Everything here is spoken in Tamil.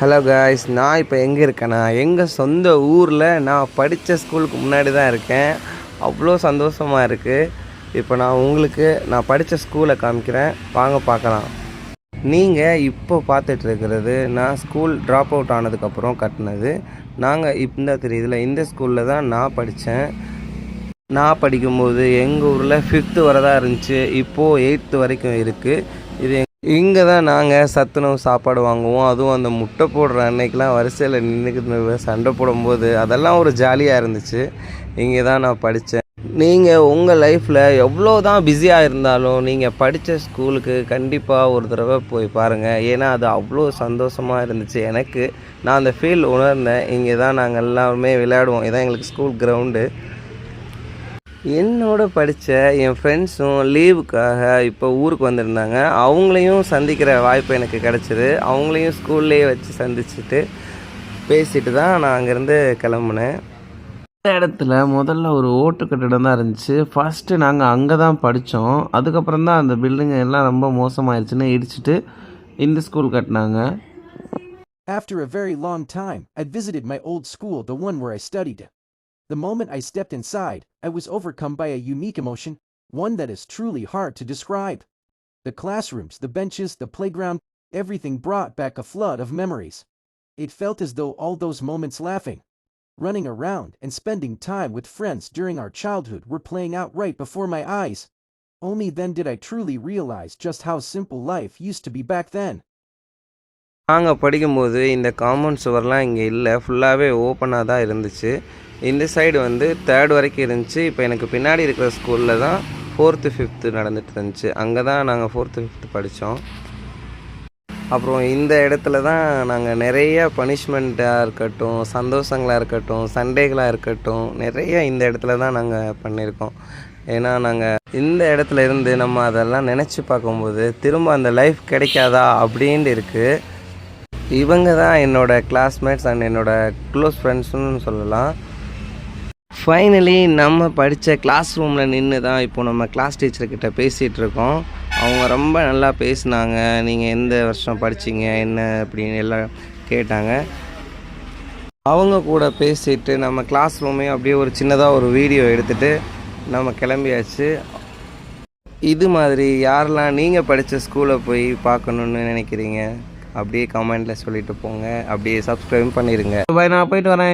ஹலோ காய்ஸ், நான் இப்போ எங்கே இருக்கேன்னா எங்கள் சொந்த ஊரில் நான் படித்த ஸ்கூலுக்கு முன்னாடி தான் இருக்கேன். அவ்வளோ சந்தோஷமாக இருக்குது. இப்போ நான் உங்களுக்கு நான் படித்த ஸ்கூலை காமிக்கிறேன், வாங்க பார்க்கலாம். நீங்கள் இப்போ பார்த்துட்ருக்கிறது நான் ஸ்கூல் ட்ராப் அவுட் ஆனதுக்கப்புறம் கட்டினது. நாங்கள் இந்த தெரியுதுல இந்த ஸ்கூலில் தான் நான் படித்தேன். நான் படிக்கும்போது எங்கள் ஊரில் 5th வரை தான் இருந்துச்சு. இப்போது 8th வரைக்கும் இருக்குது. இது இங்கே தான் நாங்கள் சத்துணவு சாப்பாடு வாங்குவோம். அதுவும் அந்த முட்டை போடுற அன்னைக்கெலாம் வரிசையில் நின்றுக்கிட்டு சண்டை போடும்போது அதெல்லாம் ஒரு ஜாலியாக இருந்துச்சு. இங்கே தான் நான் படித்தேன். நீங்கள் உங்கள் லைஃப்பில் எவ்வளோ தான் பிஸியாக இருந்தாலும் நீங்கள் படித்த ஸ்கூலுக்கு கண்டிப்பாக ஒரு தடவை போய் பாருங்கள். ஏன்னா அது அவ்வளோ சந்தோஷமாக இருந்துச்சு எனக்கு. நான் அந்த ஃபீல் உணர்ந்தேன். இங்கே தான் நாங்கள் எல்லாருமே விளையாடுவோம். இதான் எங்களுக்கு ஸ்கூல் கிரவுண்டு. என்னோட படித்த என் ஃப்ரெண்ட்ஸும் லீவுக்காக இப்போ ஊருக்கு வந்திருந்தாங்க. அவங்களையும் சந்திக்கிற வாய்ப்பு எனக்கு கிடச்சிது. அவங்களையும் ஸ்கூல்லேயே வச்சு சந்திச்சுட்டு பேசிட்டு தான் நான் அங்கேருந்து கிளம்புனேன். இந்த இடத்துல முதல்ல ஒரு ஓட்டு கட்டிடம் தான் இருந்துச்சு. ஃபஸ்ட்டு நாங்கள் அங்கே தான் படித்தோம். அதுக்கப்புறம் தான் அந்த பில்டிங் எல்லாம் ரொம்ப மோசமாகிடுச்சுன்னு இடிச்சிட்டு இந்த ஸ்கூல் கட்டினாங்க. After a very long time, I visited my old school, the one where I studied. The moment I stepped inside, I was overcome by a unique emotion, one that is truly hard to describe. The classrooms, the benches, the playground, everything brought back a flood of memories. It felt as though all those moments laughing, running around, and spending time with friends during our childhood were playing out right before my eyes. Only then did I truly realize just how simple life used to be back then. நாங்கள் படிக்கும்போது இந்த காம்பவுண்ட் சுவர்லாம் இங்கே இல்லை, ஃபுல்லாகவே ஓப்பனாக தான் இருந்துச்சு. இந்த சைடு வந்து 3rd வரைக்கும் இருந்துச்சு. இப்போ எனக்கு பின்னாடி இருக்கிற ஸ்கூலில் தான் 4th 5th நடந்துட்டு இருந்துச்சு. அங்கே தான் நாங்கள் 4th 5th படித்தோம். அப்புறம் இந்த இடத்துல தான் நாங்கள் நிறைய பனிஷ்மெண்ட்டாக இருக்கட்டும், சந்தோஷங்களாக இருக்கட்டும், சண்டைகளாக இருக்கட்டும், நிறைய இந்த இடத்துல தான் நாங்கள் பண்ணியிருக்கோம். ஏன்னா நாங்கள் இந்த இடத்துல இருந்து நம்ம அதெல்லாம் நினச்சி பார்க்கும்போது திரும்ப அந்த லைஃப் கிடைக்காதா அப்படின்ட்டு இருக்குது. இவங்க தான் என்னோடய கிளாஸ்மேட்ஸ் அண்ட் என்னோடய க்ளோஸ் ஃப்ரெண்ட்ஸுன்னு சொல்லலாம். ஃபைனலி நம்ம படித்த கிளாஸ் ரூமில் நின்று தான் இப்போது நம்ம கிளாஸ் டீச்சர்கிட்ட பேசிகிட்ருக்கோம். அவங்க ரொம்ப நல்லா பேசினாங்க. நீங்கள் எந்த வருஷம் படிச்சிங்க என்ன அப்படின்னு எல்லாம் கேட்டாங்க. அவங்க கூட பேசிட்டு நம்ம கிளாஸ் ரூமையும் அப்படியே ஒரு சின்னதாக ஒரு வீடியோ எடுத்துகிட்டு நம்ம கிளம்பியாச்சு. இது மாதிரி யாரெல்லாம் நீங்கள் படித்த ஸ்கூலை போய் பார்க்கணுன்னு நினைக்கிறீங்க அப்படியே கமெண்ட்டில் சொல்லிட்டு போங்க. அப்படியே சப்ஸ்கிரைப் பண்ணிடுங்க. பாய், நான் போயிட்டு வரேன்.